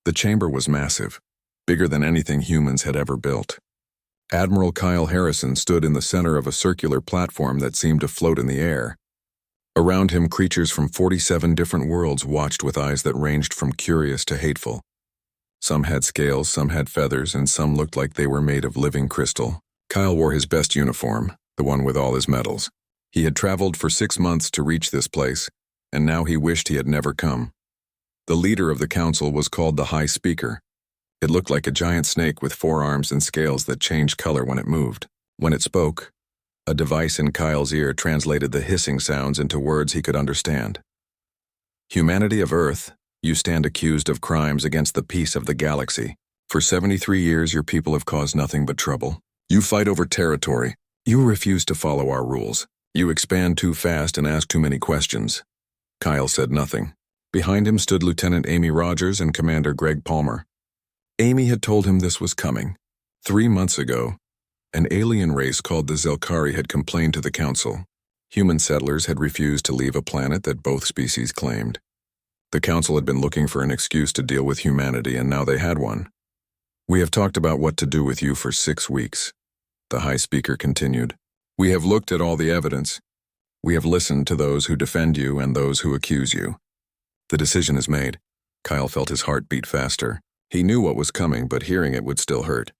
The chamber was massive, bigger than anything humans had ever built. Admiral Kyle Harrison stood in the center of a circular platform that seemed to float in the air. Around him, creatures from 47 different worlds watched with eyes that ranged from curious to hateful. Some had scales, some had feathers, and some looked like they were made of living crystal. Kyle wore his best uniform, the one with all his medals. He had traveled for 6 months to reach this place, and now he wished he had never come. The leader of the council was called the High Speaker. It looked like a giant snake with 4 arms and scales that changed color when it moved. When it spoke, a device in Kyle's ear translated the hissing sounds into words he could understand. Humanity of Earth, you stand accused of crimes against the peace of the galaxy. For 73 years, your people have caused nothing but trouble. You fight over territory. You refuse to follow our rules. You expand too fast and ask too many questions. Kyle said nothing. Behind him stood Lieutenant Amy Rogers and Commander Greg Palmer. Amy had told him this was coming. 3 months ago, an alien race called the Zelkari had complained to the council. Human settlers had refused to leave a planet that both species claimed. The council had been looking for an excuse to deal with humanity, and now they had one. We have talked about what to do with you for 6 weeks, the High Speaker continued. We have looked at all the evidence. We have listened to those who defend you and those who accuse you. The decision is made. Kyle felt his heart beat faster. He knew what was coming, but hearing it would still hurt.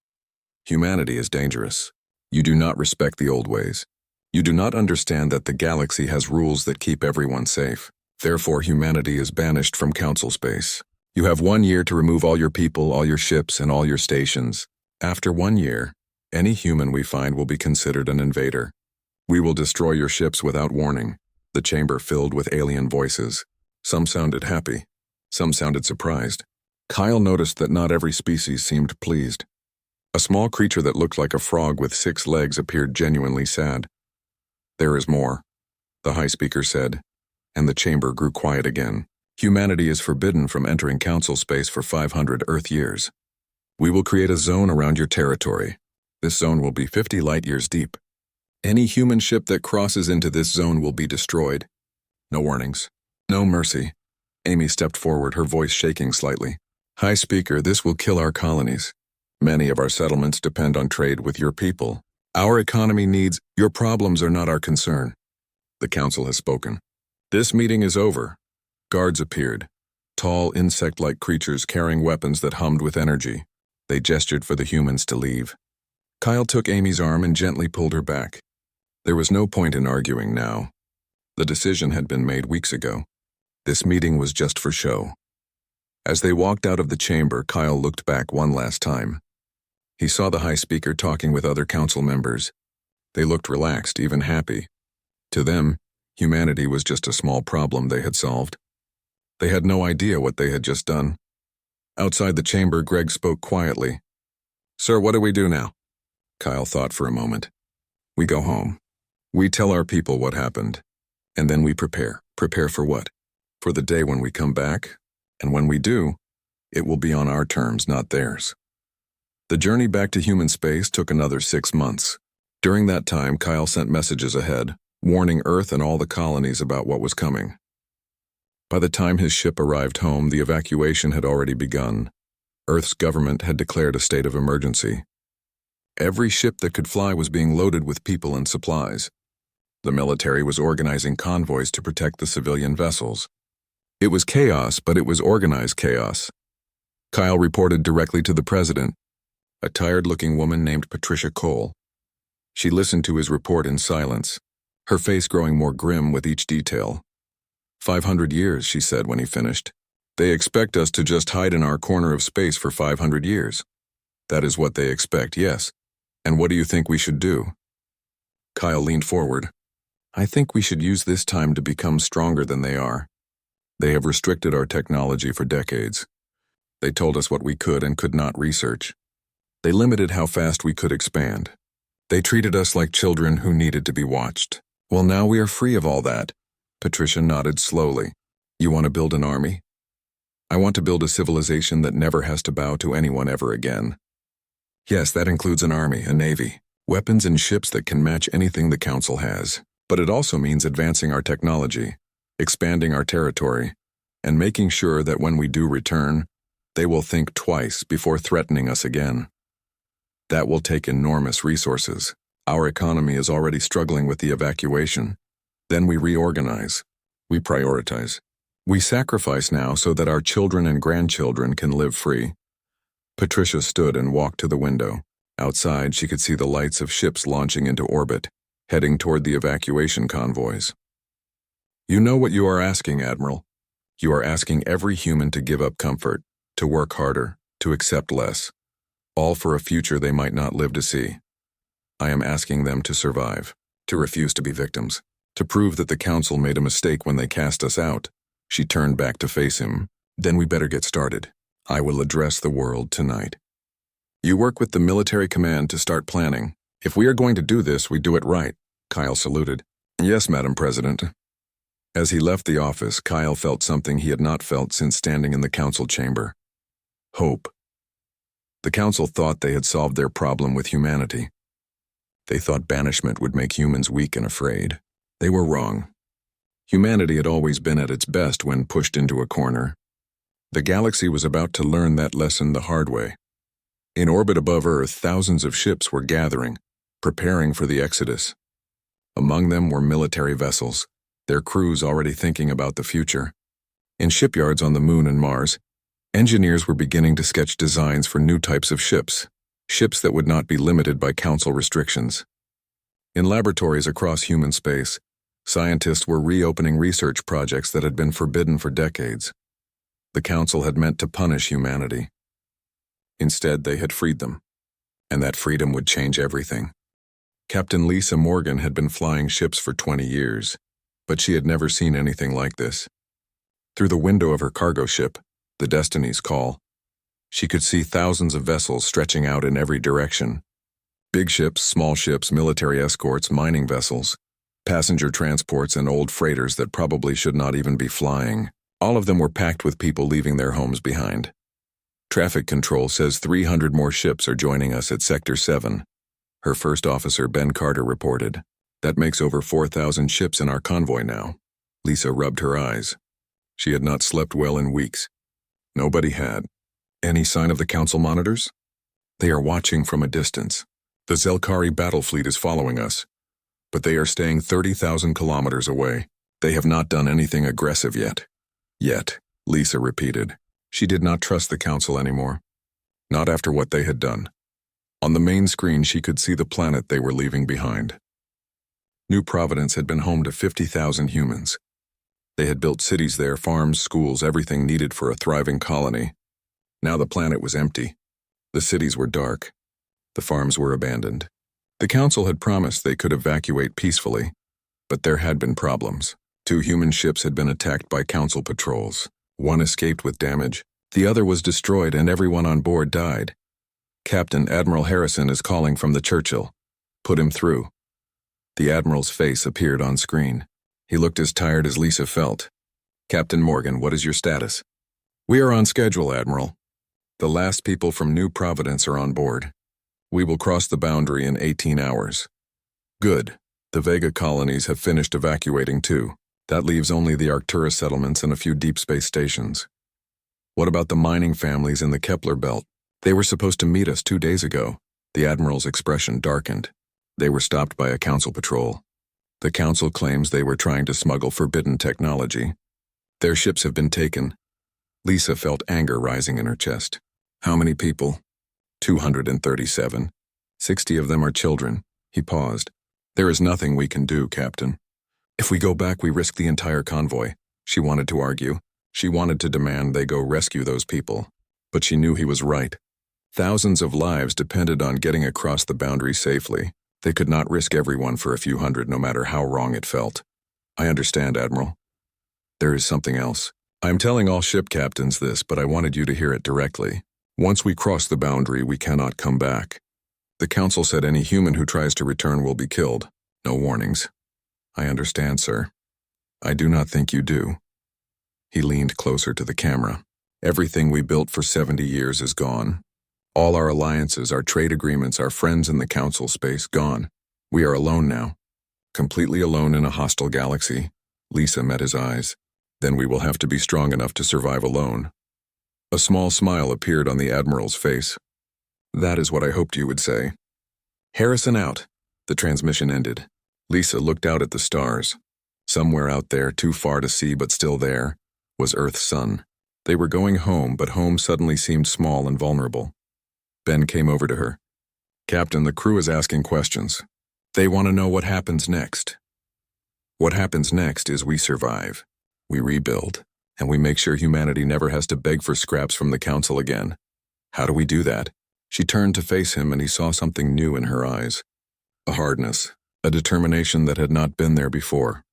Humanity is dangerous. You do not respect the old ways. You do not understand that the galaxy has rules that keep everyone safe. Therefore, humanity is banished from council space. You have 1 year to remove all your people, all your ships, and all your stations. After 1 year, any human we find will be considered an invader. We will destroy your ships without warning. The chamber filled with alien voices. Some sounded happy. Some sounded surprised. Kyle noticed that not every species seemed pleased. A small creature that looked like a frog with 6 legs appeared genuinely sad. There is more, the High Speaker said, and the chamber grew quiet again. Humanity is forbidden from entering council space for 500 Earth years. We will create a zone around your territory. This zone will be 50 light years deep. Any human ship that crosses into this zone will be destroyed. No warnings. No mercy. Amy stepped forward, her voice shaking slightly. High Speaker, this will kill our colonies. Many of our settlements depend on trade with your people. Our economy needs. Your problems are not our concern. The council has spoken. This meeting is over. Guards appeared. Tall, insect-like creatures carrying weapons that hummed with energy. They gestured for the humans to leave. Kyle took Amy's arm and gently pulled her back. There was no point in arguing now. The decision had been made weeks ago. This meeting was just for show. As they walked out of the chamber, Kyle looked back one last time. He saw the High Speaker talking with other council members. They looked relaxed, even happy. To them, humanity was just a small problem they had solved. They had no idea what they had just done. Outside the chamber, Greg spoke quietly. Sir, what do we do now? Kyle thought for a moment. We go home. We tell our people what happened. And then we prepare. Prepare for what? For the day when we come back. And when we do, it will be on our terms, not theirs. The journey back to human space took another 6 months. During that time, Kyle sent messages ahead, warning Earth and all the colonies about what was coming. By the time his ship arrived home, the evacuation had already begun. Earth's government had declared a state of emergency. Every ship that could fly was being loaded with people and supplies. The military was organizing convoys to protect the civilian vessels. It was chaos, but it was organized chaos. Kyle reported directly to the president, a tired-looking woman named Patricia Cole. She listened to his report in silence, her face growing more grim with each detail. 500 years, she said when he finished. They expect us to just hide in our corner of space for 500 years. That is what they expect, yes. And what do you think we should do? Kyle leaned forward. I think we should use this time to become stronger than they are. They have restricted our technology for decades. They told us what we could and could not research. They limited how fast we could expand. They treated us like children who needed to be watched. Well, now we are free of all that. Patricia nodded slowly. You want to build an army? I want to build a civilization that never has to bow to anyone ever again. Yes, that includes an army, a navy, weapons and ships that can match anything the council has. But it also means advancing our technology, expanding our territory, and making sure that when we do return, They will think twice before threatening us again. That will take enormous resources. Our economy is already struggling with the evacuation. Then we reorganize. We prioritize. We sacrifice now so that our children and grandchildren can live free. Patricia stood and walked to the window. Outside, she could see the lights of ships launching into orbit, heading toward the evacuation convoys. You know what you are asking, Admiral. You are asking every human to give up comfort, to work harder, to accept less, all for a future they might not live to see. I am asking them to survive, to refuse to be victims, to prove that the Council made a mistake when they cast us out. She turned back to face him. Then we better get started. I will address the world tonight. You work with the military command to start planning. If we are going to do this, we do it right. Kyle saluted. Yes, Madam President. As he left the office, Kyle felt something he had not felt since standing in the Council chamber. Hope. The Council thought they had solved their problem with humanity. They thought banishment would make humans weak and afraid. They were wrong. Humanity had always been at its best when pushed into a corner. The galaxy was about to learn that lesson the hard way. In orbit above Earth, thousands of ships were gathering, preparing for the exodus. Among them were military vessels, their crews already thinking about the future. In shipyards on the Moon and Mars, engineers were beginning to sketch designs for new types of ships that would not be limited by Council restrictions. In laboratories across human space, scientists were reopening research projects that had been forbidden for decades. The Council had meant to punish humanity. Instead, they had freed them, and that freedom would change everything. Captain Lisa Morgan had been flying ships for 20 years, but she had never seen anything like this. Through the window of her cargo ship, the Destiny's Call, she could see thousands of vessels stretching out in every direction. Big ships, small ships, military escorts, mining vessels, passenger transports, and old freighters that probably should not even be flying. All of them were packed with people leaving their homes behind. Traffic Control says 300 more ships are joining us at Sector 7. Her first officer, Ben Carter, reported. That makes over 4,000 ships in our convoy now. Lisa rubbed her eyes. She had not slept well in weeks. Nobody had. Any sign of the Council monitors? They are watching from a distance. The Zelkari battle fleet is following us, but they are staying 30,000 kilometers away. They have not done anything aggressive yet. Yet, Lisa repeated. She did not trust the Council anymore. Not after what they had done. On the main screen, she could see the planet they were leaving behind. New Providence had been home to 50,000 humans. They had built cities there, farms, schools, everything needed for a thriving colony. Now the planet was empty. The cities were dark. The farms were abandoned. The Council had promised they could evacuate peacefully, but there had been problems. 2 human ships had been attacked by Council patrols. One escaped with damage. The other was destroyed and everyone on board died. Captain Admiral Harrison is calling from the Churchill. Put him through. The Admiral's face appeared on screen. He looked as tired as Lisa felt. Captain Morgan, what is your status? We are on schedule, Admiral. The last people from New Providence are on board. We will cross the boundary in 18 hours. Good. The Vega colonies have finished evacuating too. That leaves only the Arcturus settlements and a few deep space stations. What about the mining families in the Kepler belt? They were supposed to meet us 2 days ago. The Admiral's expression darkened. They were stopped by a Council patrol. The Council claims they were trying to smuggle forbidden technology. Their ships have been taken. Lisa felt anger rising in her chest. How many people? 237. 60 of them are children. He paused. There is nothing we can do, Captain. If we go back, we risk the entire convoy. She wanted to argue. She wanted to demand they go rescue those people. But she knew he was right. Thousands of lives depended on getting across the boundary safely. They could not risk everyone for a few hundred, no matter how wrong it felt. I understand, Admiral. There is something else. I am telling all ship captains this, but I wanted you to hear it directly. Once we cross the boundary, we cannot come back. The Council said any human who tries to return will be killed. No warnings. I understand, sir. I do not think you do. He leaned closer to the camera. Everything we built for 70 years is gone. All our alliances, our trade agreements, our friends in the Council space, gone. We are alone now. Completely alone in a hostile galaxy. Lisa met his eyes. Then we will have to be strong enough to survive alone. A small smile appeared on the Admiral's face. "That is what I hoped you would say." "Harrison out." The transmission ended. Lisa looked out at the stars. Somewhere out there, too far to see but still there, was Earth's sun. They were going home, but home suddenly seemed small and vulnerable. Ben came over to her. "Captain, the crew is asking questions. They want to know what happens next." "What happens next is we survive. We rebuild, and we make sure humanity never has to beg for scraps from the Council again. How do we do that?" She turned to face him and he saw something new in her eyes. A hardness, a determination that had not been there before.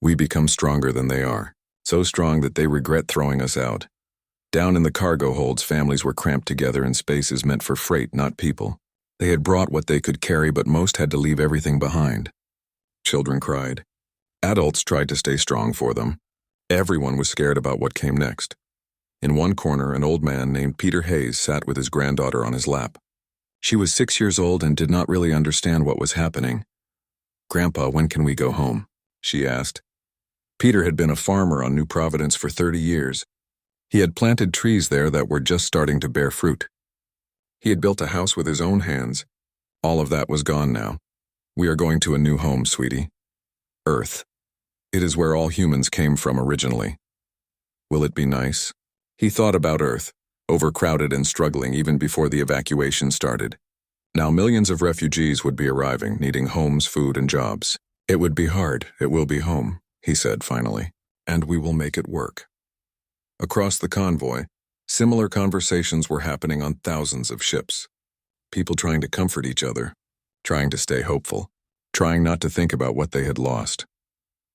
"We become stronger than they are, so strong that they regret throwing us out." Down in the cargo holds, families were cramped together in spaces meant for freight, not people. They had brought what they could carry, but most had to leave everything behind. Children cried. Adults tried to stay strong for them. Everyone was scared about what came next. In one corner, an old man named Peter Hayes sat with his granddaughter on his lap. She was 6 years old and did not really understand what was happening. "Grandpa, when can we go home?" she asked. Peter had been a farmer on New Providence for 30 years. He had planted trees there that were just starting to bear fruit. He had built a house with his own hands. All of that was gone now. "We are going to a new home, sweetie. Earth. It is where all humans came from originally. Will it be nice?" He thought about Earth, overcrowded and struggling even before the evacuation started. Now millions of refugees would be arriving, needing homes, food, and jobs. "It would be hard. It will be home," he said finally, "and we will make it work." Across the convoy, similar conversations were happening on thousands of ships. People trying to comfort each other, trying to stay hopeful, trying not to think about what they had lost.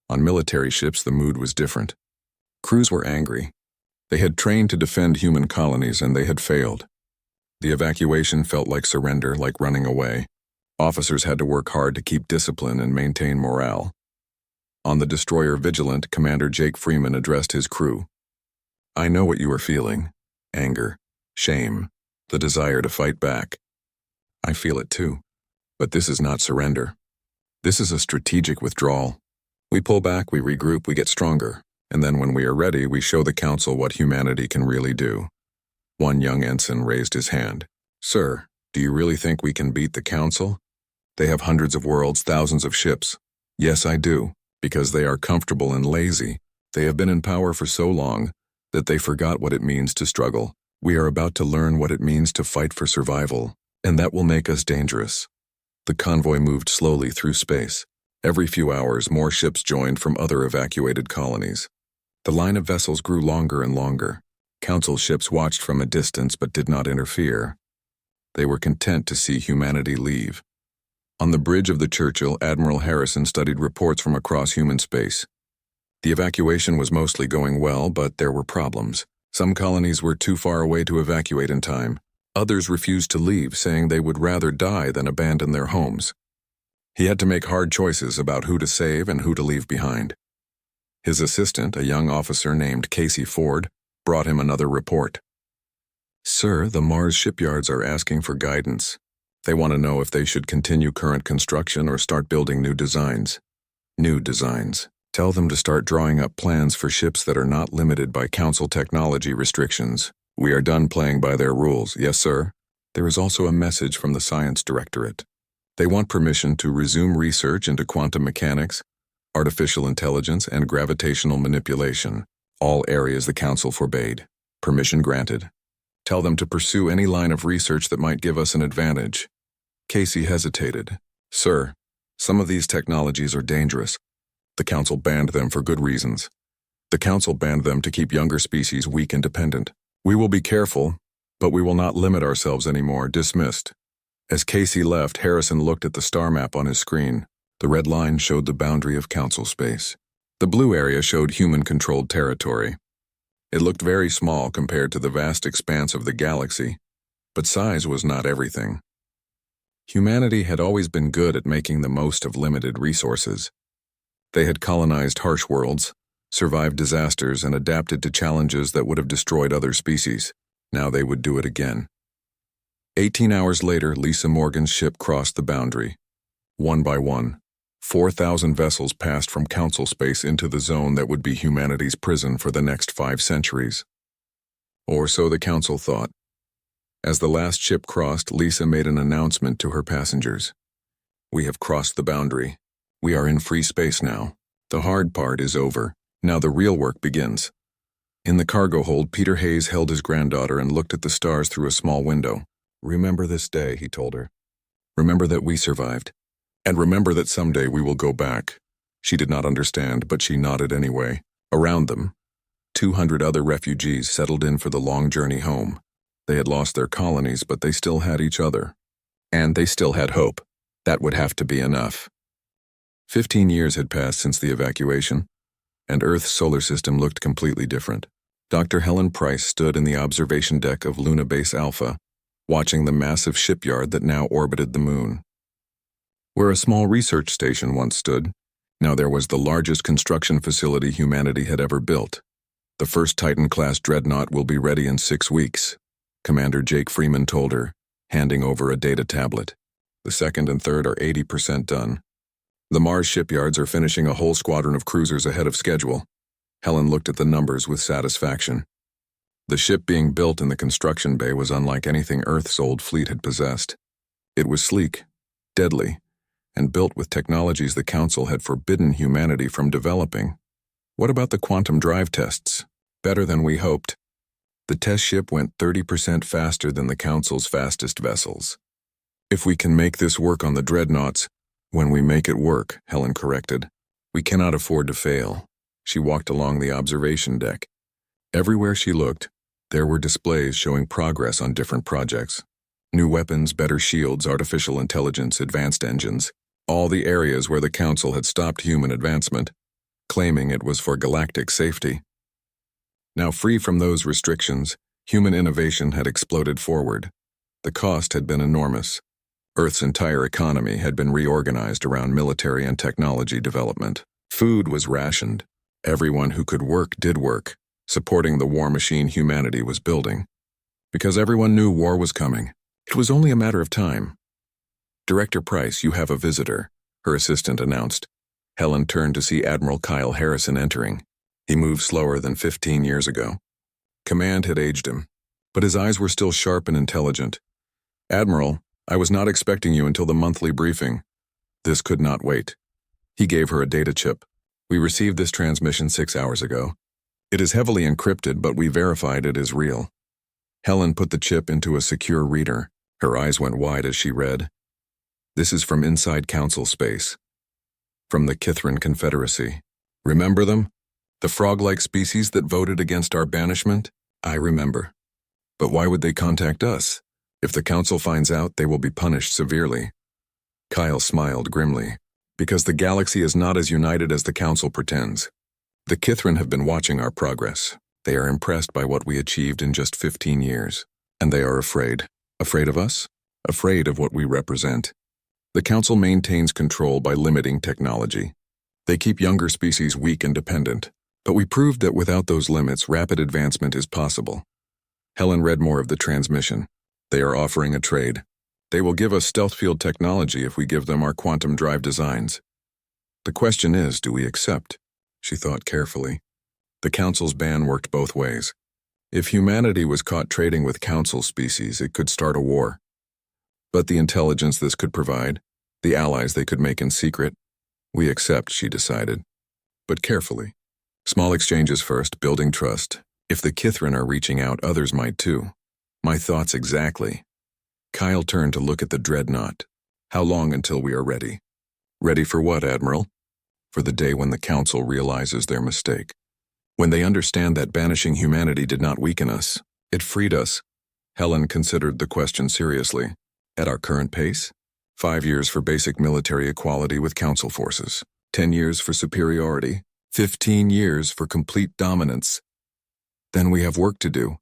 On military ships, the mood was different. Crews were angry. They had trained to defend human colonies, and they had failed. The evacuation felt like surrender, like running away. Officers had to work hard to keep discipline and maintain morale. On the destroyer Vigilant, Commander Jake Freeman addressed his crew. "I know what you are feeling. Anger, shame, the desire to fight back. I feel it too. But this is not surrender. This is a strategic withdrawal. We pull back, we regroup, we get stronger. And then when we are ready, we show the Council what humanity can really do." One young ensign raised his hand. "Sir, do you really think we can beat the Council? They have hundreds of worlds, thousands of ships." "Yes, I do, because they are comfortable and lazy. They have been in power for so long that they forgot what it means to struggle. We are about to learn what it means to fight for survival, and that will make us dangerous." The convoy moved slowly through space. Every few hours, more ships joined from other evacuated colonies. The line of vessels grew longer and longer. Council ships watched from a distance but did not interfere. They were content to see humanity leave. On the bridge of the Churchill, Admiral Harrison studied reports from across human space. The evacuation was mostly going well, but there were problems. Some colonies were too far away to evacuate in time. Others refused to leave, saying they would rather die than abandon their homes. He had to make hard choices about who to save and who to leave behind. His assistant, a young officer named Casey Ford, brought him another report. "Sir, the Mars shipyards are asking for guidance. They want to know if they should continue current construction or start building new designs." "New designs. Tell them to start drawing up plans for ships that are not limited by Council technology restrictions. We are done playing by their rules." "Yes, sir." There is also a message from the Science Directorate. They want permission to resume research into quantum mechanics, artificial intelligence, and gravitational manipulation, all areas the Council forbade. Permission granted. Tell them to pursue any line of research that might give us an advantage. Casey hesitated. "Sir, some of these technologies are dangerous. The Council banned them for good reasons. The Council banned them to keep younger species weak and dependent. We will be careful, but we will not limit ourselves anymore." Dismissed. As Casey left, Harrison looked at the star map on his screen. The red line showed the boundary of Council space. The blue area showed human-controlled territory. It looked very small compared to the vast expanse of the galaxy, but size was not everything. Humanity had always been good at making the most of limited resources. They had colonized harsh worlds, survived disasters, and adapted to challenges that would have destroyed other species. Now they would do it again. 18 hours later, Lisa Morgan's ship crossed the boundary. One by one, 4,000 vessels passed from Council space into the zone that would be humanity's prison for the next 5 centuries. Or so the council thought. As the last ship crossed, Lisa made an announcement to her passengers. "We have crossed the boundary. We are in free space now. The hard part is over. Now the real work begins." In the cargo hold, Peter Hayes held his granddaughter and looked at the stars through a small window. "Remember this day," he told her. "Remember that we survived. And remember that someday we will go back." She did not understand, but she nodded anyway. Around them, 200 other refugees settled in for the long journey home. They had lost their colonies, but they still had each other. And they still had hope. That would have to be enough. 15 years had passed since the evacuation, and Earth's solar system looked completely different. Dr. Helen Price stood in the observation deck of Luna Base Alpha, watching the massive shipyard that now orbited the moon. Where a small research station once stood, now there was the largest construction facility humanity had ever built. "The first Titan-class dreadnought will be ready in 6 weeks," Commander Jake Freeman told her, handing over a data tablet. "The second and third are 80% done. The Mars shipyards are finishing a whole squadron of cruisers ahead of schedule." Helen looked at the numbers with satisfaction. The ship being built in the construction bay was unlike anything Earth's old fleet had possessed. It was sleek, deadly, and built with technologies the Council had forbidden humanity from developing. What about the quantum drive tests? Better than we hoped. The test ship went 30% faster than the Council's fastest vessels. "If we can make this work on the dreadnoughts, when we make it work," Helen corrected. "We cannot afford to fail." She walked along the observation deck. Everywhere she looked, there were displays showing progress on different projects. New weapons, better shields, artificial intelligence, advanced engines. All the areas where the Council had stopped human advancement, claiming it was for galactic safety. Now free from those restrictions, human innovation had exploded forward. The cost had been enormous. Earth's entire economy had been reorganized around military and technology development. Food was rationed. Everyone who could work did work, supporting the war machine humanity was building. Because everyone knew war was coming. It was only a matter of time. "Director Price, you have a visitor," her assistant announced. Helen turned to see Admiral Kyle Harrison entering. He moved slower than 15 years ago. Command had aged him, but his eyes were still sharp and intelligent. "Admiral, I was not expecting you until the monthly briefing." This could not wait. He gave her a data chip. "We received this transmission 6 hours ago. It is heavily encrypted, but we verified it is real." Helen put the chip into a secure reader. Her eyes went wide as she read. "This is from inside Council space. From the Kithran Confederacy. Remember them? The frog-like species that voted against our banishment? I remember. But why would they contact us? If the Council finds out, they will be punished severely." Kyle smiled grimly. "Because the galaxy is not as united as the Council pretends. The Kithran have been watching our progress. They are impressed by what we achieved in just 15 years. And they are afraid. Afraid of us? Afraid of what we represent. The Council maintains control by limiting technology. They keep younger species weak and dependent. But we proved that without those limits, rapid advancement is possible." Helen read more of the transmission. "They are offering a trade. They will give us stealth field technology if we give them our quantum drive designs. The question is, do we accept?" She thought carefully. The Council's ban worked both ways. If humanity was caught trading with Council species, it could start a war. But the intelligence this could provide, the allies they could make in secret, we accept, she decided. But carefully. Small exchanges first, building trust. If the Kithran are reaching out, others might too. My thoughts exactly. Kyle turned to look at the dreadnought. "How long until we are ready?" "Ready for what, Admiral?" "For the day when the Council realizes their mistake. When they understand that banishing humanity did not weaken us. It freed us." Helen considered the question seriously. "At our current pace? 5 years for basic military equality with Council forces. 10 years for superiority. 15 years for complete dominance. Then we have work to do."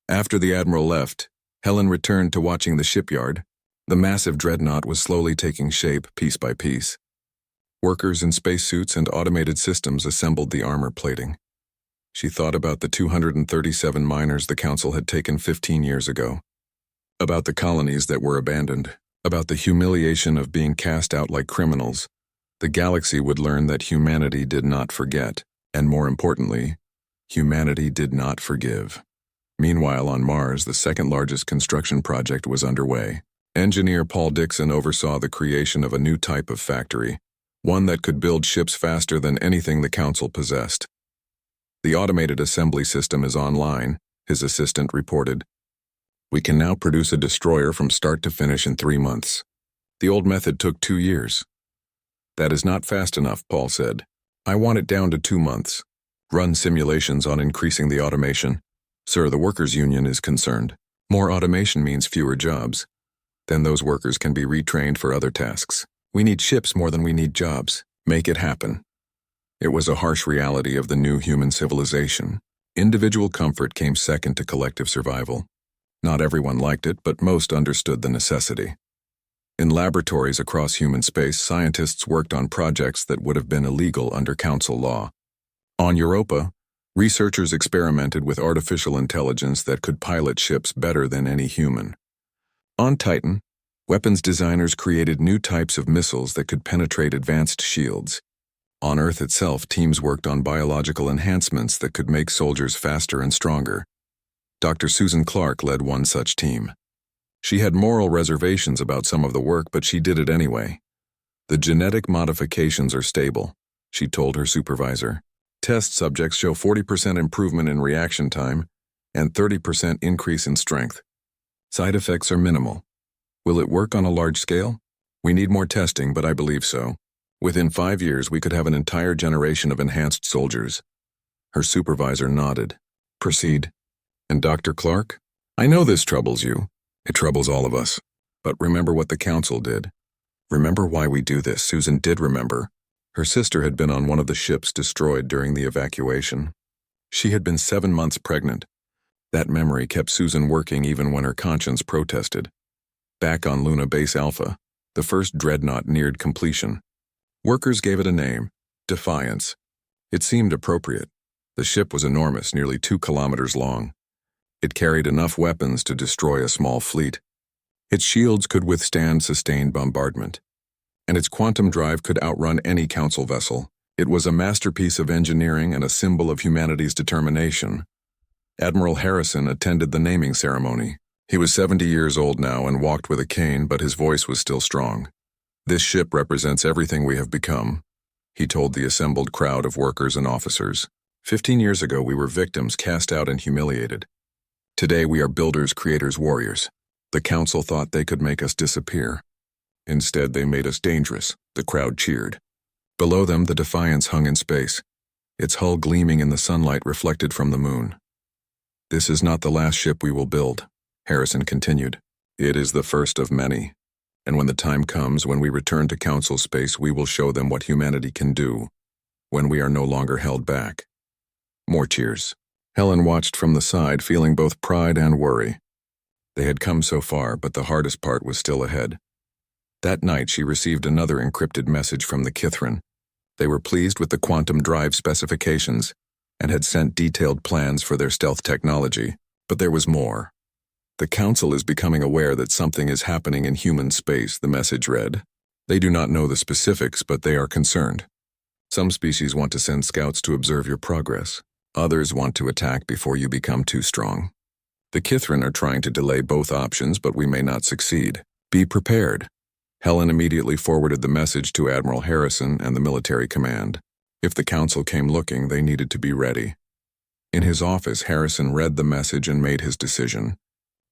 After the Admiral left, Helen returned to watching the shipyard. The massive dreadnought was slowly taking shape piece by piece. Workers in spacesuits and automated systems assembled the armor plating. She thought about the 237 miners the Council had taken 15 years ago. About the colonies that were abandoned. About the humiliation of being cast out like criminals. The galaxy would learn that humanity did not forget, and more importantly, humanity did not forgive. Meanwhile, on Mars, the second-largest construction project was underway. Engineer Paul Dixon oversaw the creation of a new type of factory, one that could build ships faster than anything the Council possessed. "The automated assembly system is online," his assistant reported. "We can now produce a destroyer from start to finish in 3 months. The old method took 2 years. "That is not fast enough," Paul said. "I want it down to 2 months. Run simulations on increasing the automation." "Sir, the workers' union is concerned. More automation means fewer jobs. Then those workers can be retrained for other tasks. We need ships more than we need jobs. Make it happen." It was a harsh reality of the new human civilization. Individual comfort came second to collective survival. Not everyone liked it, but most understood the necessity. In laboratories across human space, scientists worked on projects that would have been illegal under Council law. On Europa, researchers experimented with artificial intelligence that could pilot ships better than any human. On Titan, weapons designers created new types of missiles that could penetrate advanced shields. On Earth itself, teams worked on biological enhancements that could make soldiers faster and stronger. Dr. Susan Clark led one such team. She had moral reservations about some of the work, but she did it anyway. "The genetic modifications are stable," she told her supervisor. "Test subjects show 40% improvement in reaction time and 30% increase in strength. Side effects are minimal. Will it work on a large scale? We need more testing, but I believe so. Within 5 years, we could have an entire generation of enhanced soldiers." Her supervisor nodded. "Proceed." "And Dr. Clark? I know this troubles you. It troubles all of us. But remember what the Council did. Remember why we do this." Susan did remember. Her sister had been on one of the ships destroyed during the evacuation. She had been 7 months pregnant. That memory kept Susan working even when her conscience protested. Back on Luna Base Alpha, the first dreadnought neared completion. Workers gave it a name, Defiance. It seemed appropriate. The ship was enormous, nearly 2 kilometers long. It carried enough weapons to destroy a small fleet. Its shields could withstand sustained bombardment. And its quantum drive could outrun any Council vessel. It was a masterpiece of engineering and a symbol of humanity's determination. Admiral Harrison attended the naming ceremony. He was 70 years old now and walked with a cane, but his voice was still strong. "This ship represents everything we have become," he told the assembled crowd of workers and officers. 15 years ago, we were victims, cast out and humiliated. Today, we are builders, creators, warriors. The Council thought they could make us disappear. Instead, they made us dangerous." The crowd cheered. Below them, the Defiance hung in space, its hull gleaming in the sunlight reflected from the moon. "This is not the last ship we will build," Harrison continued. "It is the first of many. And when the time comes, when we return to Council space, we will show them what humanity can do, when we are no longer held back." More cheers. Helen watched from the side, feeling both pride and worry. They had come so far, but the hardest part was still ahead. That night, she received another encrypted message from the Kithrin. They were pleased with the quantum drive specifications and had sent detailed plans for their stealth technology, but there was more. "The Council is becoming aware that something is happening in human space," the message read. "They do not know the specifics, but they are concerned. Some species want to send scouts to observe your progress. Others want to attack before you become too strong. The Kithrin are trying to delay both options, but we may not succeed. Be prepared." Helen immediately forwarded the message to Admiral Harrison and the military command. If the Council came looking, they needed to be ready. In his office, Harrison read the message and made his decision.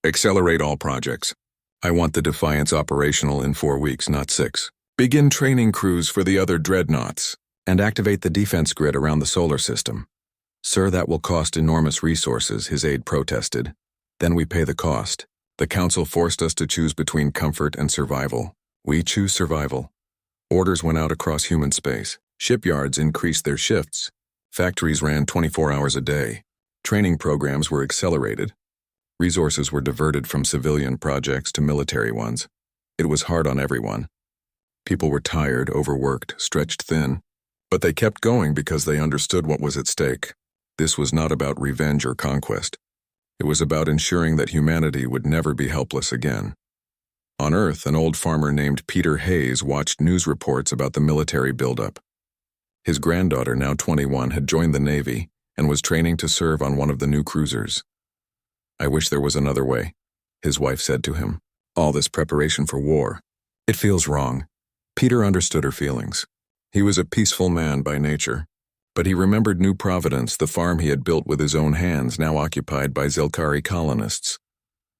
"Accelerate all projects. I want the Defiance operational in 4 weeks, not 6. Begin training crews for the other dreadnoughts, and activate the defense grid around the solar system." "Sir, that will cost enormous resources," his aide protested. "Then we pay the cost. The Council forced us to choose between comfort and survival. We choose survival." Orders went out across human space. Shipyards increased their shifts. Factories ran 24 hours a day. Training programs were accelerated. Resources were diverted from civilian projects to military ones. It was hard on everyone. People were tired, overworked, stretched thin. But they kept going because they understood what was at stake. This was not about revenge or conquest. It was about ensuring that humanity would never be helpless again. On Earth, an old farmer named Peter Hayes watched news reports about the military buildup. His granddaughter, now 21, had joined the Navy and was training to serve on one of the new cruisers. I wish there was another way, his wife said to him. All this preparation for war. It feels wrong. Peter understood her feelings. He was a peaceful man by nature. But he remembered New Providence, the farm he had built with his own hands, now occupied by Zelkari colonists.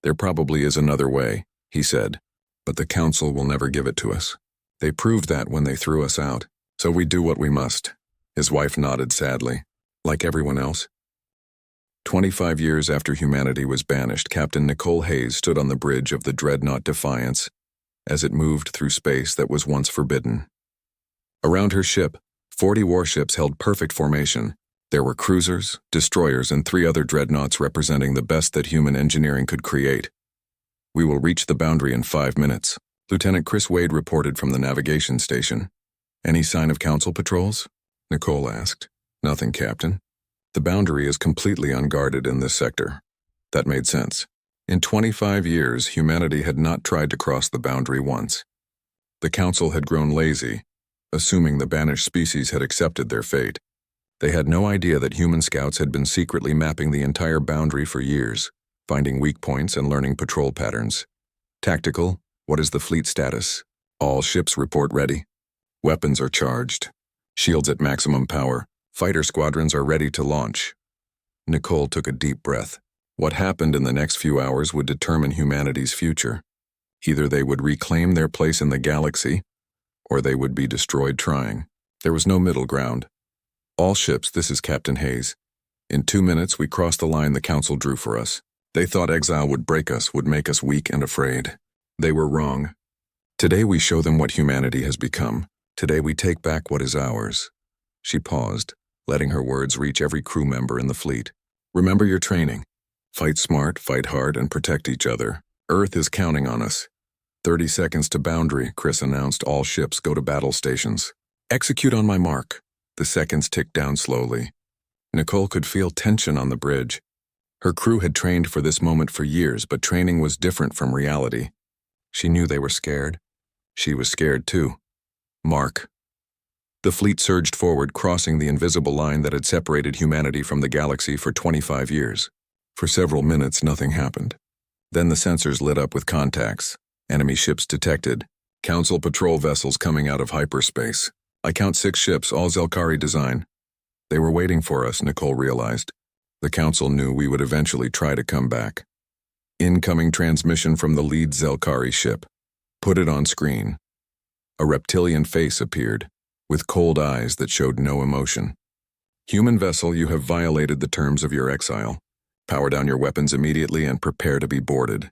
There probably is another way, he said. But the council will never give it to us. They proved that when they threw us out. So we do what we must. His wife nodded sadly. Like everyone else. 25 years after humanity was banished, Captain Nicole Hayes stood on the bridge of the dreadnought Defiance as it moved through space that was once forbidden. Around her ship, 40 warships held perfect formation. There were cruisers, destroyers, and 3 other dreadnoughts representing the best that human engineering could create. We will reach the boundary in 5 minutes, Lieutenant Chris Wade reported from the navigation station. Any sign of council patrols? Nicole asked. Nothing, Captain. The boundary is completely unguarded in this sector. That made sense. In 25 years, humanity had not tried to cross the boundary once. The council had grown lazy, assuming the banished species had accepted their fate. They had no idea that human scouts had been secretly mapping the entire boundary for years, finding weak points and learning patrol patterns. Tactical, what is the fleet status? All ships report ready. Weapons are charged. Shields at maximum power. Fighter squadrons are ready to launch. Nicole took a deep breath. What happened in the next few hours would determine humanity's future. Either they would reclaim their place in the galaxy, or they would be destroyed trying. There was no middle ground. All ships, this is Captain Hayes. In 2 minutes, we crossed the line the council drew for us. They thought exile would break us, would make us weak and afraid. They were wrong. Today we show them what humanity has become. Today we take back what is ours. She paused, letting her words reach every crew member in the fleet. Remember your training. Fight smart, fight hard, and protect each other. Earth is counting on us. 30 seconds to boundary, Chris announced. All ships go to battle stations. Execute on my mark. The seconds ticked down slowly. Nicole could feel tension on the bridge. Her crew had trained for this moment for years, but training was different from reality. She knew they were scared. She was scared too. Mark. The fleet surged forward, crossing the invisible line that had separated humanity from the galaxy for 25 years. For several minutes, nothing happened. Then the sensors lit up with contacts. Enemy ships detected. Council patrol vessels coming out of hyperspace. I count 6 ships, all Zelkari design. They were waiting for us, Nicole realized. The council knew we would eventually try to come back. Incoming transmission from the lead Zelkari ship. Put it on screen. A reptilian face appeared, with cold eyes that showed no emotion. Human vessel, you have violated the terms of your exile. Power down your weapons immediately and prepare to be boarded.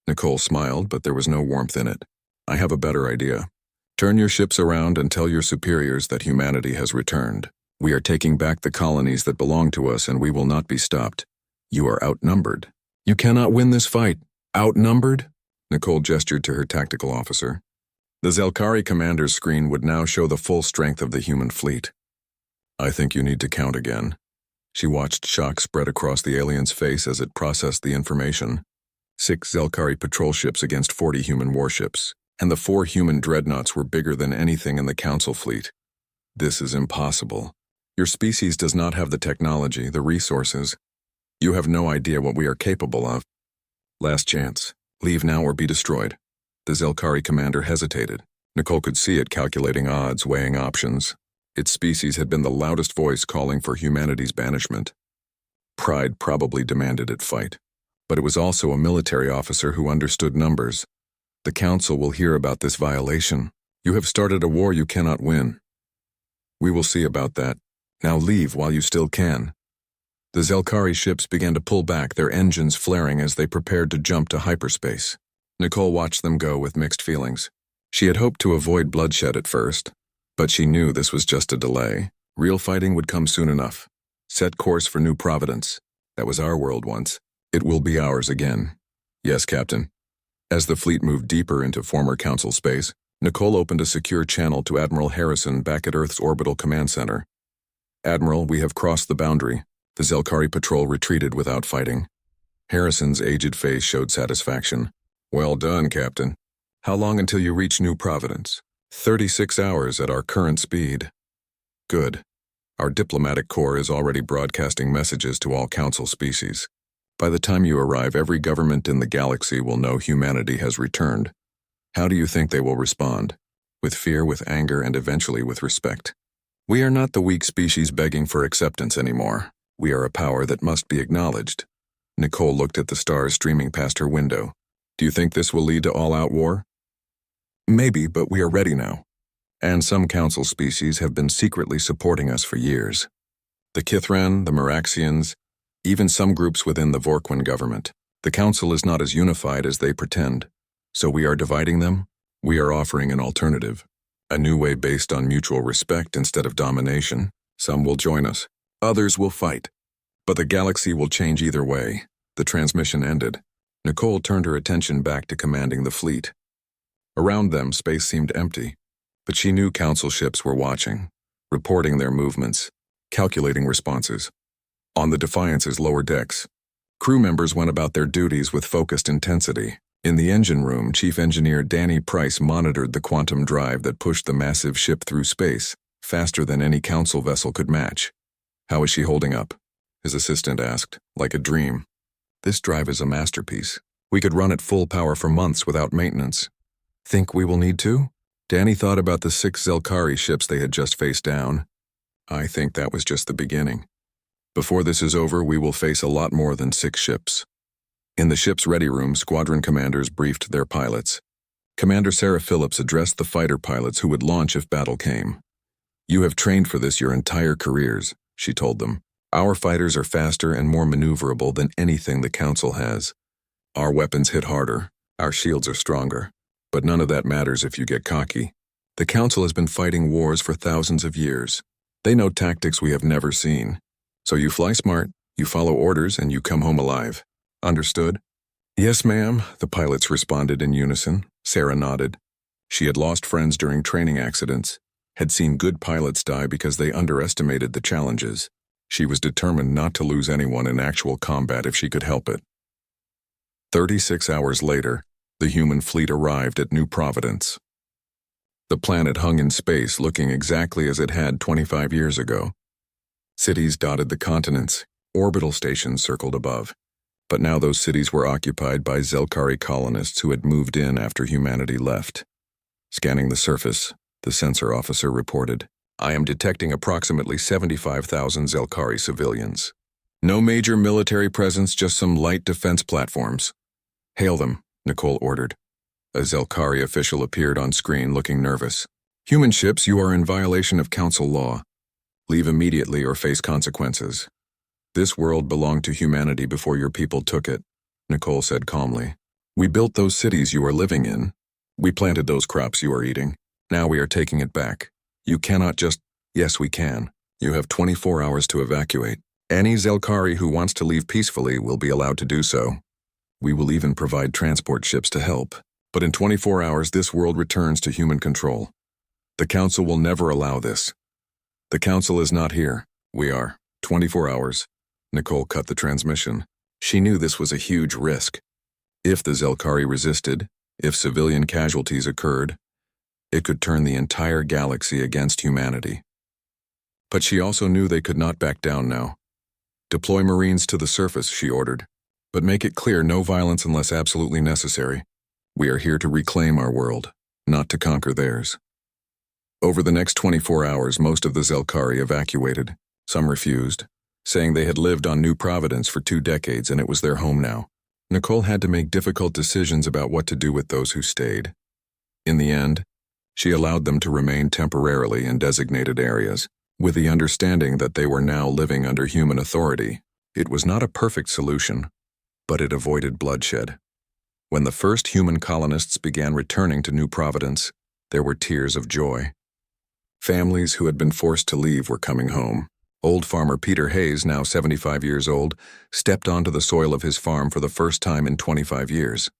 Nicole smiled, but there was no warmth in it. I have a better idea. Turn your ships around and tell your superiors that humanity has returned. We are taking back the colonies that belong to us, and we will not be stopped. You are outnumbered. You cannot win this fight. Outnumbered? Nicole gestured to her tactical officer. The Zelkari commander's screen would now show the full strength of the human fleet. I think you need to count again. She watched shock spread across the alien's face as it processed the information. 6 Zelkari patrol ships against 40 human warships, and the 4 human dreadnoughts were bigger than anything in the council fleet. This is impossible. Your species does not have the technology, the resources. You have no idea what we are capable of. Last chance. Leave now or be destroyed. The Zelkari commander hesitated. Nicole could see it calculating odds, weighing options. Its species had been the loudest voice calling for humanity's banishment. Pride probably demanded it fight. But it was also a military officer who understood numbers. The council will hear about this violation. You have started a war you cannot win. We will see about that. Now leave while you still can. The Zelkari ships began to pull back, their engines flaring as they prepared to jump to hyperspace. Nicole watched them go with mixed feelings. She had hoped to avoid bloodshed at first, but she knew this was just a delay. Real fighting would come soon enough. Set course for New Providence. That was our world once. It will be ours again. Yes, Captain. As the fleet moved deeper into former Council space, Nicole opened a secure channel to Admiral Harrison back at Earth's orbital command center. Admiral, we have crossed the boundary. The Zelkari patrol retreated without fighting. Harrison's aged face showed satisfaction. Well done, Captain. How long until you reach New Providence? 36 hours at our current speed. Good. Our diplomatic corps is already broadcasting messages to all Council species. By the time you arrive, every government in the galaxy will know humanity has returned. How do you think they will respond? With fear, with anger, and eventually with respect. We are not the weak species begging for acceptance anymore. We are a power that must be acknowledged. Nicole looked at the stars streaming past her window. Do you think this will lead to all-out war? Maybe, but we are ready now. And some council species have been secretly supporting us for years. The Kithran, the Meraxians, even some groups within the Vorquin government. The council is not as unified as they pretend. So we are dividing them. We are offering an alternative. A new way based on mutual respect instead of domination. Some will join us. Others will fight. But the galaxy will change either way. The transmission ended. Nicole turned her attention back to commanding the fleet. Around them, space seemed empty. But she knew council ships were watching, reporting their movements, calculating responses. On the Defiance's lower decks, crew members went about their duties with focused intensity. In the engine room, Chief Engineer Danny Price monitored the quantum drive that pushed the massive ship through space, faster than any council vessel could match. How is she holding up? His assistant asked, like a dream. This drive is a masterpiece. We could run at full power for months without maintenance. Think we will need to? Danny thought about the 6 Zelkari ships they had just faced down. I think that was just the beginning. Before this is over, we will face a lot more than 6 ships. In the ship's ready room, squadron commanders briefed their pilots. Commander Sarah Phillips addressed the fighter pilots who would launch if battle came. You have trained for this your entire careers, she told them. Our fighters are faster and more maneuverable than anything the Council has. Our weapons hit harder, our shields are stronger. But none of that matters if you get cocky. The Council has been fighting wars for thousands of years. They know tactics we have never seen. So you fly smart, you follow orders, and you come home alive. Understood? Yes, ma'am, the pilots responded in unison. Sarah nodded. She had lost friends during training accidents, had seen good pilots die because they underestimated the challenges. She was determined not to lose anyone in actual combat if she could help it. 36 hours later, the human fleet arrived at New Providence. The planet hung in space looking exactly as it had 25 years ago. Cities dotted the continents, orbital stations circled above. But now those cities were occupied by Zelkari colonists who had moved in after humanity left. Scanning the surface, the sensor officer reported, I am detecting approximately 75,000 Zelkari civilians. No major military presence, just some light defense platforms. Hail them, Nicole ordered. A Zelkari official appeared on screen looking nervous. Human ships, you are in violation of council law. Leave immediately or face consequences. This world belonged to humanity before your people took it, Nicole said calmly. We built those cities you are living in. We planted those crops you are eating. Now we are taking it back. You cannot just... Yes, we can. You have 24 hours to evacuate. Any Zelkari who wants to leave peacefully will be allowed to do so. We will even provide transport ships to help. But in 24 hours, this world returns to human control. The Council will never allow this. The Council is not here. We are. 24 hours. Nicole cut the transmission. She knew this was a huge risk. If the Zelkari resisted, if civilian casualties occurred, it could turn the entire galaxy against humanity. But she also knew they could not back down now. Deploy Marines to the surface, she ordered. But make it clear no violence unless absolutely necessary. We are here to reclaim our world, not to conquer theirs. Over the next 24 hours, most of the Zelkari evacuated. Some refused, saying they had lived on New Providence for 2 decades and it was their home now. Nicole had to make difficult decisions about what to do with those who stayed. In the end, she allowed them to remain temporarily in designated areas, with the understanding that they were now living under human authority. It was not a perfect solution, but it avoided bloodshed. When the first human colonists began returning to New Providence, there were tears of joy. Families who had been forced to leave were coming home. Old farmer Peter Hayes, now 75 years old, stepped onto the soil of his farm for the first time in 25 years.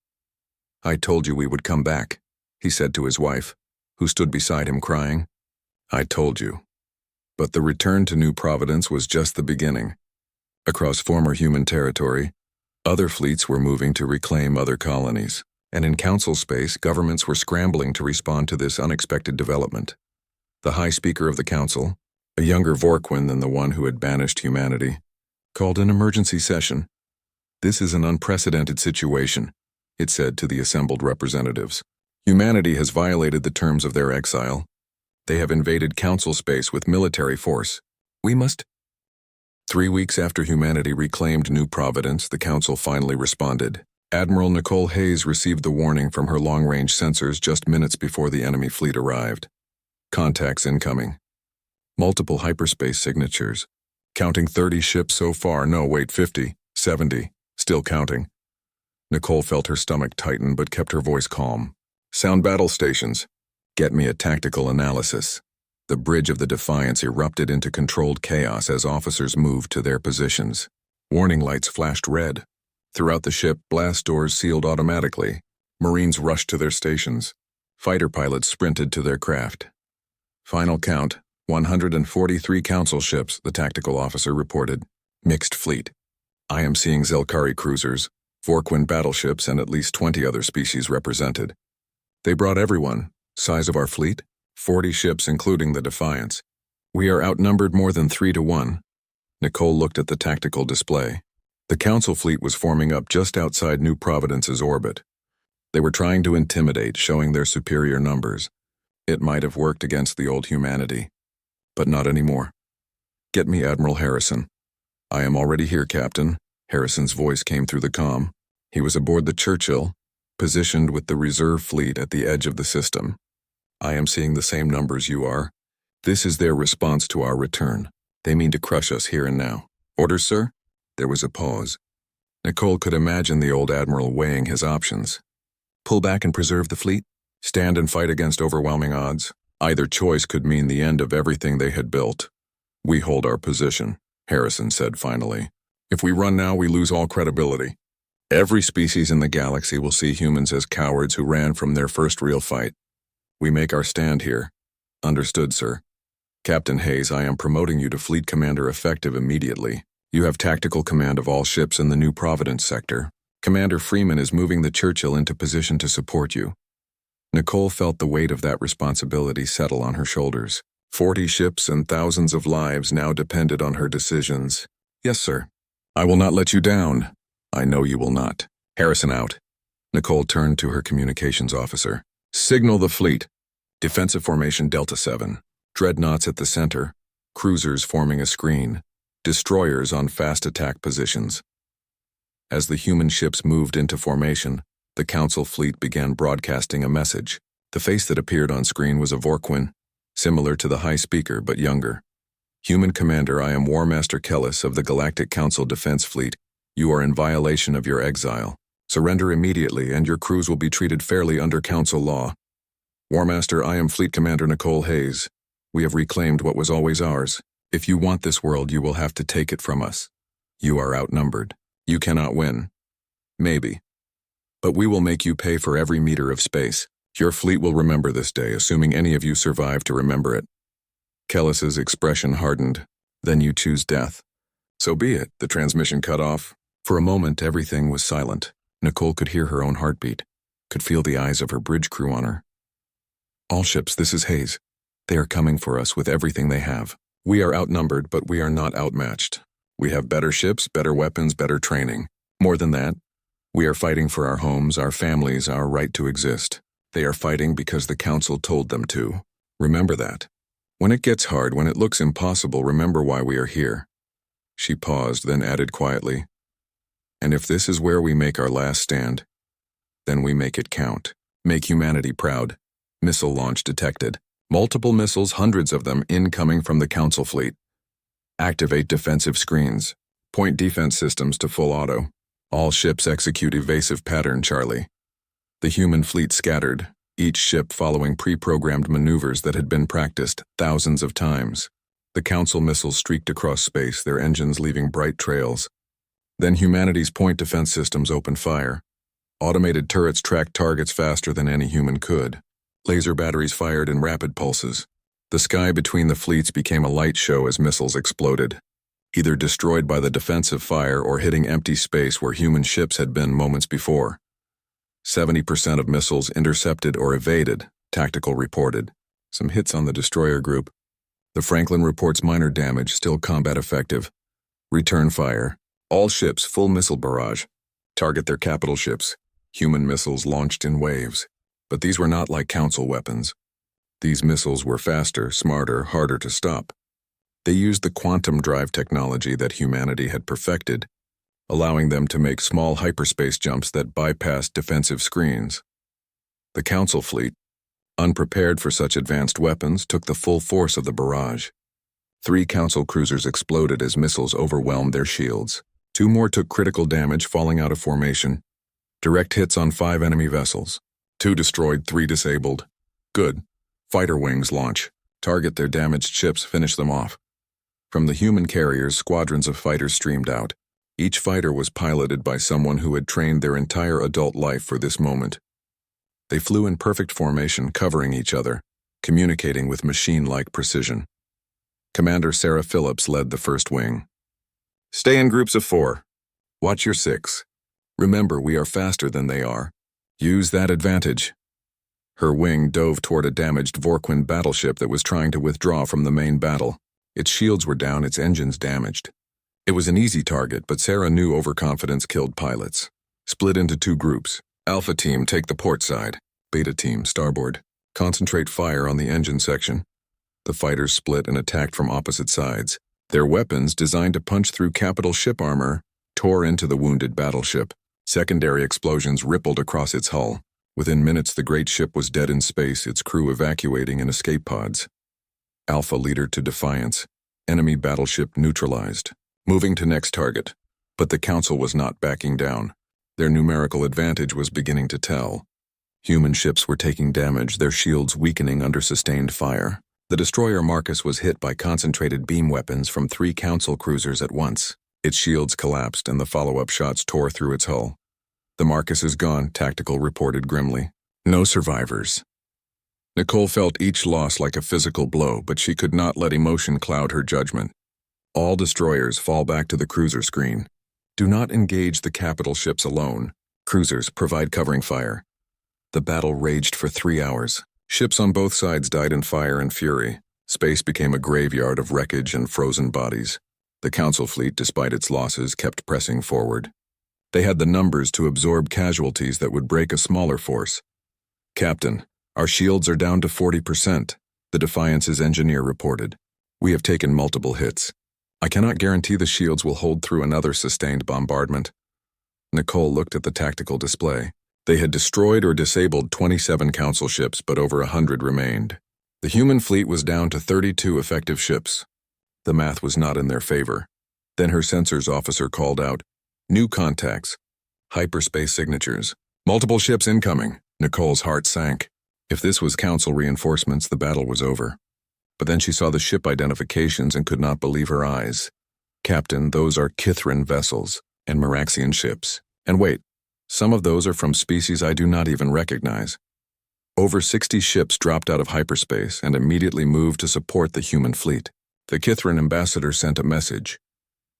I told you we would come back, he said to his wife, who stood beside him crying. I told you. But the return to New Providence was just the beginning. Across former human territory, other fleets were moving to reclaim other colonies, and in council space, governments were scrambling to respond to this unexpected development. The High Speaker of the Council, a younger Vorquin than the one who had banished humanity, called an emergency session. This is an unprecedented situation, it said to the assembled representatives. Humanity has violated the terms of their exile. They have invaded council space with military force. We must. 3 weeks after humanity reclaimed New Providence, the council finally responded. Admiral Nicole Hayes received the warning from her long-range sensors just minutes before the enemy fleet arrived. Contacts incoming. Multiple hyperspace signatures. Counting 30 ships so far. No, wait, 50, 70. Still counting. Nicole felt her stomach tighten but kept her voice calm. Sound battle stations. Get me a tactical analysis. The bridge of the Defiance erupted into controlled chaos as officers moved to their positions. Warning lights flashed red. Throughout the ship, blast doors sealed automatically. Marines rushed to their stations. Fighter pilots sprinted to their craft. Final count, 143 council ships, the tactical officer reported. Mixed fleet. I am seeing Zelkari cruisers, Vorquin battleships, and at least 20 other species represented. They brought everyone. Size of our fleet? 40 ships including the Defiance. We are outnumbered more than 3 to 1. Nicole looked at the tactical display. The council fleet was forming up just outside New Providence's orbit. They were trying to intimidate, showing their superior numbers. It might have worked against the old humanity. But not anymore. Get me Admiral Harrison. I am already here, Captain. Harrison's voice came through the comm. He was aboard the Churchill, positioned with the reserve fleet at the edge of the system. I am seeing the same numbers you are. This is their response to our return. They mean to crush us here and now. Orders, sir? There was a pause. Nicole could imagine the old admiral weighing his options. Pull back and preserve the fleet? Stand and fight against overwhelming odds? Either choice could mean the end of everything they had built. We hold our position, Harrison said finally. If we run now, we lose all credibility. Every species in the galaxy will see humans as cowards who ran from their first real fight. We make our stand here. Understood, sir. Captain Hayes, I am promoting you to Fleet Commander effective immediately. You have tactical command of all ships in the New Providence sector. Commander Freeman is moving the Churchill into position to support you. Nicole felt the weight of that responsibility settle on her shoulders. 40 ships and thousands of lives now depended on her decisions. Yes, sir. I will not let you down. I know you will not. Harrison out. Nicole turned to her communications officer. Signal the fleet. Defensive formation Delta 7. Dreadnoughts at the center. Cruisers forming a screen. Destroyers on fast attack positions. As the human ships moved into formation, the council fleet began broadcasting a message. The face that appeared on screen was a Vorquin, similar to the High Speaker but younger. Human Commander, I am War Master Kellis of the Galactic Council Defense Fleet. You are in violation of your exile. Surrender immediately and your crews will be treated fairly under council law. War Master, I am Fleet Commander Nicole Hayes. We have reclaimed what was always ours. If you want this world, you will have to take it from us. You are outnumbered. You cannot win. Maybe. But we will make you pay for every meter of space. Your fleet will remember this day, assuming any of you survive to remember it. Kellis's expression hardened. Then you choose death. So be it. The transmission cut off. For a moment, everything was silent. Nicole could hear her own heartbeat, could feel the eyes of her bridge crew on her. All ships, this is Hayes. They are coming for us with everything they have. We are outnumbered, but we are not outmatched. We have better ships, better weapons, better training. More than that, we are fighting for our homes, our families, our right to exist. They are fighting because the council told them to. Remember that. When it gets hard, when it looks impossible, remember why we are here. She paused, then added quietly, and if this is where we make our last stand, then we make it count. Make humanity proud. Missile launch detected. Multiple missiles, hundreds of them, incoming from the council fleet. Activate defensive screens. Point defense systems to full auto. All ships execute evasive pattern, Charlie. The human fleet scattered, each ship following pre-programmed maneuvers that had been practiced thousands of times. The council missiles streaked across space, their engines leaving bright trails. Then humanity's point defense systems opened fire. Automated turrets tracked targets faster than any human could. Laser batteries fired in rapid pulses. The sky between the fleets became a light show as missiles exploded, either destroyed by the defensive fire or hitting empty space where human ships had been moments before. 70% of missiles intercepted or evaded, Tactical reported. Some hits on the destroyer group. The Franklin reports minor damage, still combat effective. Return fire. All ships, full missile barrage. Target their capital ships. Human missiles launched in waves. But these were not like Council weapons. These missiles were faster, smarter, harder to stop. They used the quantum drive technology that humanity had perfected, allowing them to make small hyperspace jumps that bypassed defensive screens. The Council fleet, unprepared for such advanced weapons, took the full force of the barrage. 3 Council cruisers exploded as missiles overwhelmed their shields. 2 more took critical damage, falling out of formation. Direct hits on 5 enemy vessels. 2 destroyed, 3 disabled. Good. Fighter wings launch. Target their damaged ships, finish them off. From the human carriers, squadrons of fighters streamed out. Each fighter was piloted by someone who had trained their entire adult life for this moment. They flew in perfect formation, covering each other, communicating with machine-like precision. Commander Sarah Phillips led the first wing. Stay in groups of 4. Watch your 6. Remember, we are faster than they are. Use that advantage. Her wing dove toward a damaged Vorquin battleship that was trying to withdraw from the main battle. Its shields were down, its engines damaged. It was an easy target, but Sarah knew overconfidence killed pilots. Split into 2 groups. Alpha team, take the port side. Beta team, starboard. Concentrate fire on the engine section. The fighters split and attacked from opposite sides. Their weapons, designed to punch through capital ship armor, tore into the wounded battleship. Secondary explosions rippled across its hull. Within minutes, the great ship was dead in space, its crew evacuating in escape pods. Alpha leader to defiance. Enemy battleship neutralized. Moving to next target. But the Council was not backing down. Their numerical advantage was beginning to tell. Human ships were taking damage, their shields weakening under sustained fire. The destroyer Marcus was hit by concentrated beam weapons from 3 Council cruisers at once. Its shields collapsed and the follow-up shots tore through its hull. The Marcus is gone, Tactical reported grimly. No survivors. Nicole felt each loss like a physical blow, but she could not let emotion cloud her judgment. All destroyers fall back to the cruiser screen. Do not engage the capital ships alone. Cruisers, provide covering fire. The battle raged for 3 hours. Ships on both sides died in fire and fury. Space became a graveyard of wreckage and frozen bodies. The Council fleet, despite its losses, kept pressing forward. They had the numbers to absorb casualties that would break a smaller force. Captain, our shields are down to 40%, the Defiance's engineer reported. We have taken multiple hits. I cannot guarantee the shields will hold through another sustained bombardment. Nicole looked at the tactical display. They had destroyed or disabled 27 Council ships, but over 100 remained. The human fleet was down to 32 effective ships. The math was not in their favor. Then her sensors officer called out, "New contacts. Hyperspace signatures. Multiple ships incoming." Nicole's heart sank. If this was Council reinforcements, the battle was over. But then she saw the ship identifications and could not believe her eyes. Captain, those are Kithran vessels and Meraxian ships. And wait, some of those are from species I do not even recognize. Over 60 ships dropped out of hyperspace and immediately moved to support the human fleet. The Kithran ambassador sent a message.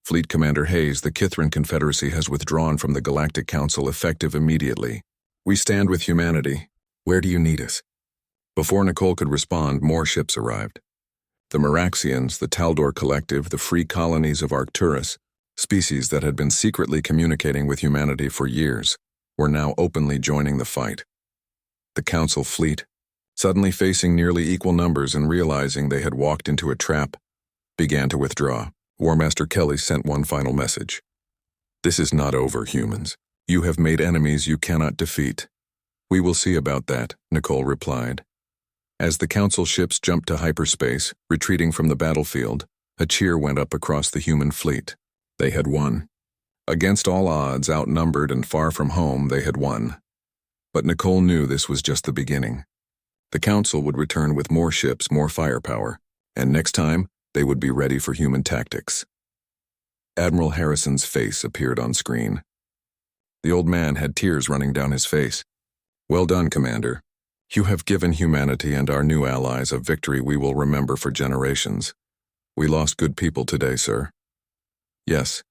Fleet Commander Hayes, the Kithran Confederacy has withdrawn from the Galactic Council effective immediately. We stand with humanity. Where do you need us? Before Nicole could respond, more ships arrived. The Meraxians, the Taldor Collective, the free colonies of Arcturus, species that had been secretly communicating with humanity for years, were now openly joining the fight. The Council fleet, suddenly facing nearly equal numbers and realizing they had walked into a trap, began to withdraw. War Master Kelly sent one final message. "This is not over, humans. You have made enemies you cannot defeat." "We will see about that," Nicole replied. As the Council ships jumped to hyperspace, retreating from the battlefield, a cheer went up across the human fleet. They had won. Against all odds, outnumbered and far from home, they had won. But Nicole knew this was just the beginning. The Council would return with more ships, more firepower, and next time, they would be ready for human tactics. Admiral Harrison's face appeared on screen. The old man had tears running down his face. "Well done, Commander. You have given humanity and our new allies a victory we will remember for generations. We lost good people today, sir." "Yes,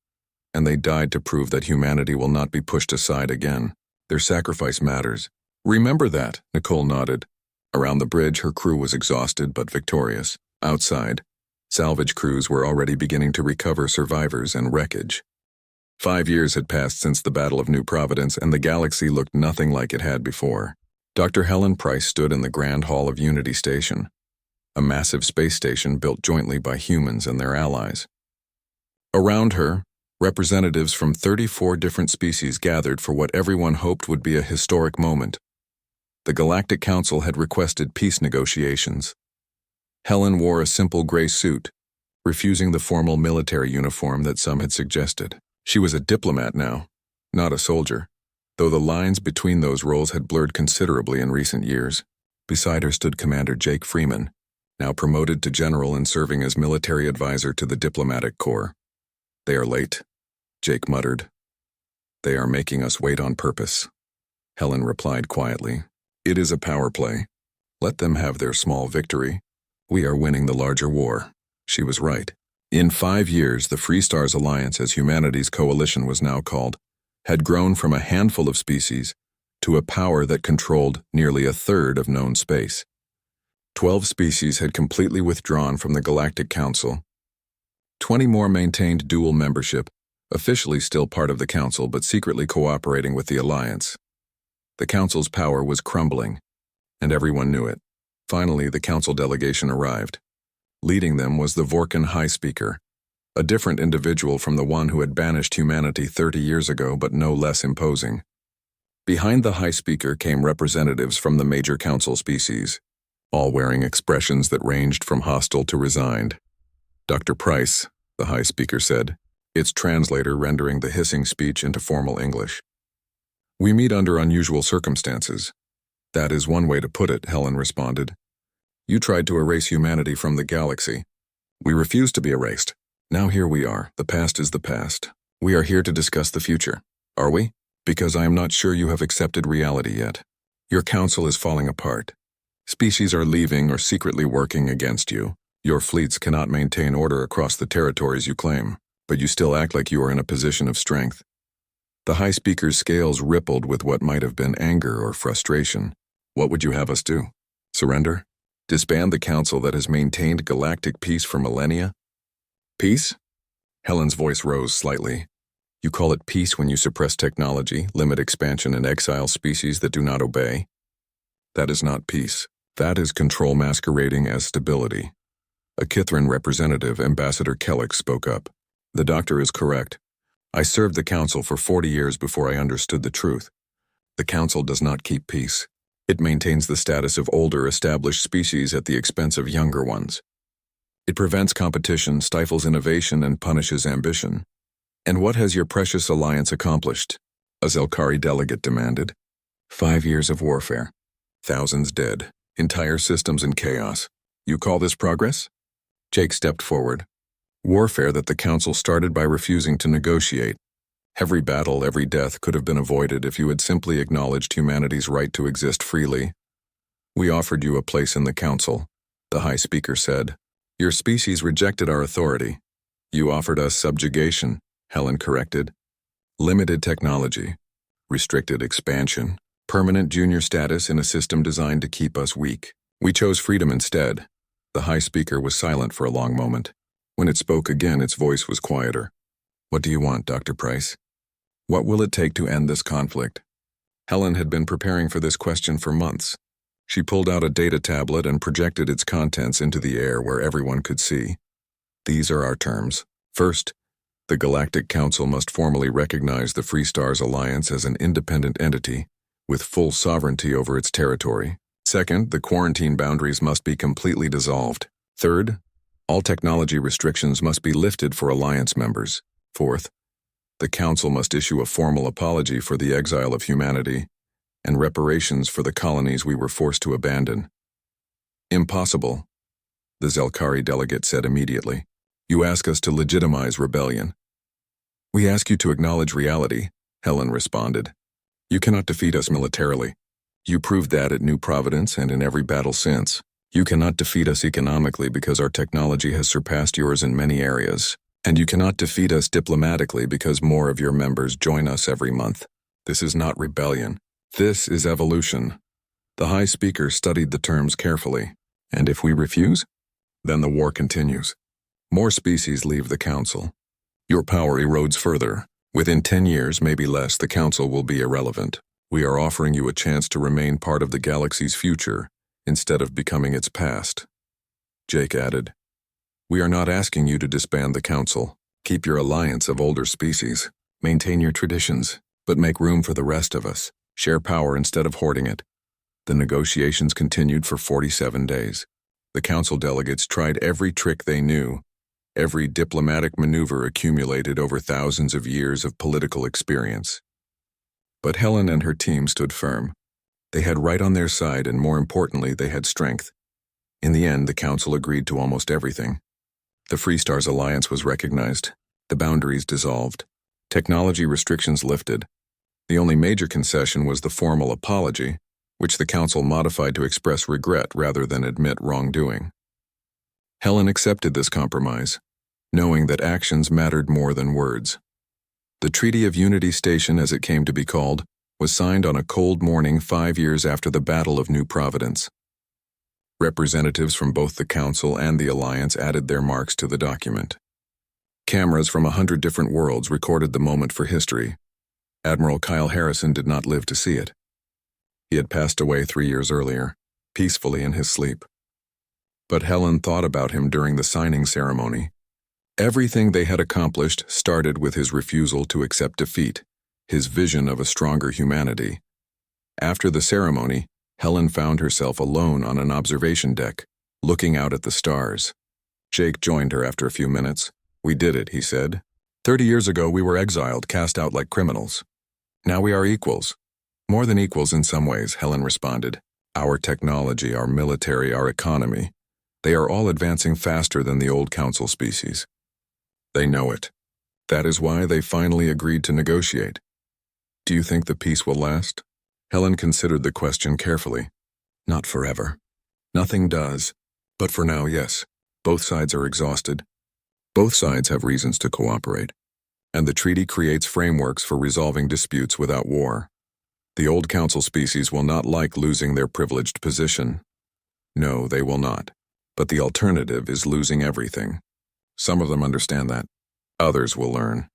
and they died to prove that humanity will not be pushed aside again. Their sacrifice matters." "Remember that," Nicole nodded. Around the bridge, her crew was exhausted but victorious. Outside, salvage crews were already beginning to recover survivors and wreckage. 5 years had passed since the Battle of New Providence, and the galaxy looked nothing like it had before. Dr. Helen Price stood in the Grand Hall of Unity Station, a massive space station built jointly by humans and their allies. Around her, representatives from 34 different species gathered for what everyone hoped would be a historic moment. The Galactic Council had requested peace negotiations. Helen wore a simple gray suit, refusing the formal military uniform that some had suggested. She was a diplomat now, not a soldier, though the lines between those roles had blurred considerably in recent years. Beside her stood Commander Jake Freeman, now promoted to general and serving as military advisor to the diplomatic corps. "They are late," Jake muttered. "They are making us wait on purpose," Helen replied quietly. "It is a power play. Let them have their small victory. We are winning the larger war." She was right. In 5 years, the Free Stars Alliance, as humanity's coalition was now called, had grown from a handful of species to a power that controlled nearly a third of known space. 12 species had completely withdrawn from the Galactic Council. 20 more maintained dual membership, officially still part of the Council but secretly cooperating with the Alliance. The Council's power was crumbling, and everyone knew it. Finally, the Council delegation arrived. Leading them was the Vorkan High Speaker, a different individual from the one who had banished humanity 30 years ago, but no less imposing. Behind the High Speaker came representatives from the major Council species, all wearing expressions that ranged from hostile to resigned. "Dr. Price," the High Speaker said, its translator rendering the hissing speech into formal English. "We meet under unusual circumstances." "That is one way to put it," Helen responded. "You tried to erase humanity from the galaxy. We refused to be erased. Now here we are. The past is the past. We are here to discuss the future. Are we? Because I am not sure you have accepted reality yet. Your council is falling apart. Species are leaving or secretly working against you. Your fleets cannot maintain order across the territories you claim, but you still act like you are in a position of strength." The High Speaker's scales rippled with what might have been anger or frustration. "What would you have us do? Surrender? Disband the council that has maintained galactic peace for millennia?" "Peace?" Helen's voice rose slightly. "You call it peace when you suppress technology, limit expansion, and exile species that do not obey? That is not peace. That is control masquerading as stability." A Kithran representative, Ambassador Kellick, spoke up. "The doctor is correct. I served the council for 40 years before I understood the truth. The council does not keep peace. It maintains the status of older, established species at the expense of younger ones. It prevents competition, stifles innovation, and punishes ambition." "And what has your precious alliance accomplished?" a Zelkari delegate demanded. 5 years of warfare. Thousands dead. Entire systems in chaos. You call this progress? Jake stepped forward. "Warfare that the council started by refusing to negotiate. Every battle, every death could have been avoided if you had simply acknowledged humanity's right to exist freely. We offered you a place in the council," the High Speaker said. "Your species rejected our authority. You offered us subjugation," Helen corrected. "Limited technology, restricted expansion, permanent junior status in a system designed to keep us weak. We chose freedom instead." The High Speaker was silent for a long moment. When it spoke again, its voice was quieter. "What do you want, Dr. Price? What will it take to end this conflict?" Helen had been preparing for this question for months. She pulled out a data tablet and projected its contents into the air where everyone could see. "These are our terms. First, the Galactic Council must formally recognize the Free Stars Alliance as an independent entity, with full sovereignty over its territory. Second, the quarantine boundaries must be completely dissolved. Third, all technology restrictions must be lifted for Alliance members. Fourth, the Council must issue a formal apology for the exile of humanity and reparations for the colonies we were forced to abandon." "Impossible," the Zelkari delegate said immediately. "You ask us to legitimize rebellion." "We ask you to acknowledge reality," Helen responded. "You cannot defeat us militarily. You proved that at New Providence and in every battle since. You cannot defeat us economically because our technology has surpassed yours in many areas. And you cannot defeat us diplomatically because more of your members join us every month. This is not rebellion. This is evolution." The High Speaker studied the terms carefully. "And if we refuse? Then the war continues. More species leave the council. Your power erodes further. Within 10 years, maybe less, the Council will be irrelevant. We are offering you a chance to remain part of the galaxy's future, instead of becoming its past. Jake added, "We are not asking you to disband the Council. Keep your alliance of older species. Maintain your traditions, but make room for the rest of us. Share power instead of hoarding it." The negotiations continued for 47 days. The Council delegates tried every trick they knew, every diplomatic maneuver accumulated over thousands of years of political experience. But Helen and her team stood firm. They had right on their side, and more importantly, they had strength. In the end, the Council agreed to almost everything. The Freestars Alliance was recognized, the boundaries dissolved, technology restrictions lifted. The only major concession was the formal apology, which the Council modified to express regret rather than admit wrongdoing. Helen accepted this compromise, knowing that actions mattered more than words. The Treaty of Unity Station, as it came to be called, was signed on a cold morning 5 years after the Battle of New Providence. Representatives from both the Council and the Alliance added their marks to the document. Cameras from 100 different worlds recorded the moment for history. Admiral Kyle Harrison did not live to see it. He had passed away 3 years earlier, peacefully in his sleep. But Helen thought about him during the signing ceremony. Everything they had accomplished started with his refusal to accept defeat, his vision of a stronger humanity. After the ceremony, Helen found herself alone on an observation deck, looking out at the stars. Jake joined her after a few minutes. "We did it," he said. 30 years ago we were exiled, cast out like criminals. Now we are equals. More than equals in some ways," Helen responded. "Our technology, our military, our economy, they are all advancing faster than the old Council species. They know it. That is why they finally agreed to negotiate. Do you think the peace will last?" Helen considered the question carefully. "Not forever. Nothing does. But for now, yes. Both sides are exhausted. Both sides have reasons to cooperate. And the treaty creates frameworks for resolving disputes without war. The old Council species will not like losing their privileged position. No, they will not. But the alternative is losing everything. Some of them understand that. Others will learn."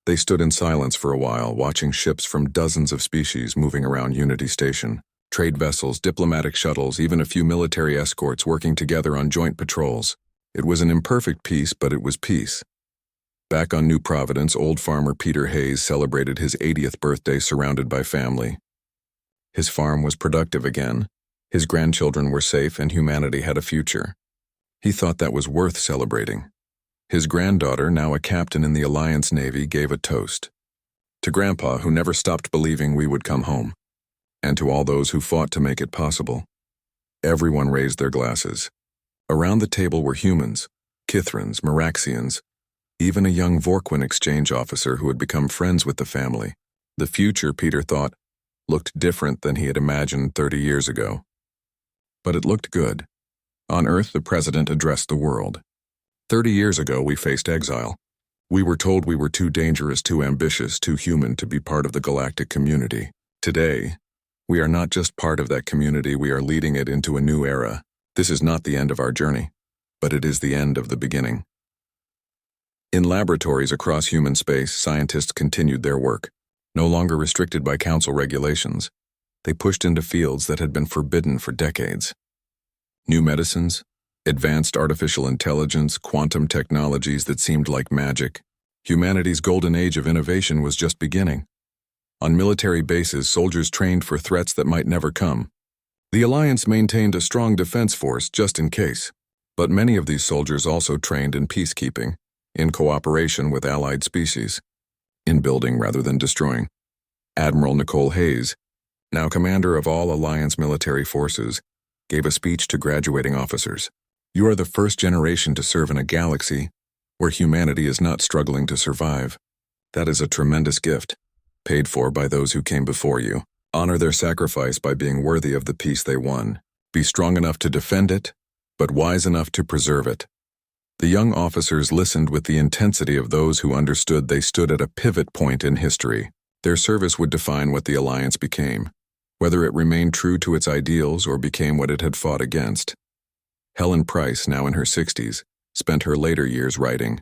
They stood in silence for a while, watching ships from dozens of species moving around Unity Station. Trade vessels, diplomatic shuttles, even a few military escorts working together on joint patrols. It was an imperfect peace, but it was peace. Back on New Providence, old farmer Peter Hayes celebrated his 80th birthday surrounded by family. His farm was productive again. His grandchildren were safe, and humanity had a future. He thought that was worth celebrating. His granddaughter, now a captain in the Alliance Navy, gave a toast. To Grandpa, who never stopped believing we would come home. And to all those who fought to make it possible. Everyone raised their glasses. Around the table were humans, Kithrans, Meraxians, even a young Vorquin exchange officer who had become friends with the family. The future, Peter thought, looked different than he had imagined 30 years ago. But it looked good. On Earth, the president addressed the world. 30 years ago, we faced exile. We were told we were too dangerous, too ambitious, too human to be part of the galactic community. Today, we are not just part of that community, we are leading it into a new era. This is not the end of our journey, but it is the end of the beginning. In laboratories across human space, scientists continued their work, no longer restricted by Council regulations. They pushed into fields that had been forbidden for decades. New medicines, advanced artificial intelligence, quantum technologies that seemed like magic. Humanity's golden age of innovation was just beginning. On military bases, soldiers trained for threats that might never come. The Alliance maintained a strong defense force just in case, but many of these soldiers also trained in peacekeeping, in cooperation with allied species, in building rather than destroying. Admiral Nicole Hayes, now commander of all Alliance military forces, gave a speech to graduating officers. "You are the first generation to serve in a galaxy where humanity is not struggling to survive. That is a tremendous gift, paid for by those who came before you. Honor their sacrifice by being worthy of the peace they won. Be strong enough to defend it, but wise enough to preserve it." The young officers listened with the intensity of those who understood they stood at a pivot point in history. Their service would define what the Alliance became, whether it remained true to its ideals or became what it had fought against. Helen Price, now in her 60s, spent her later years writing,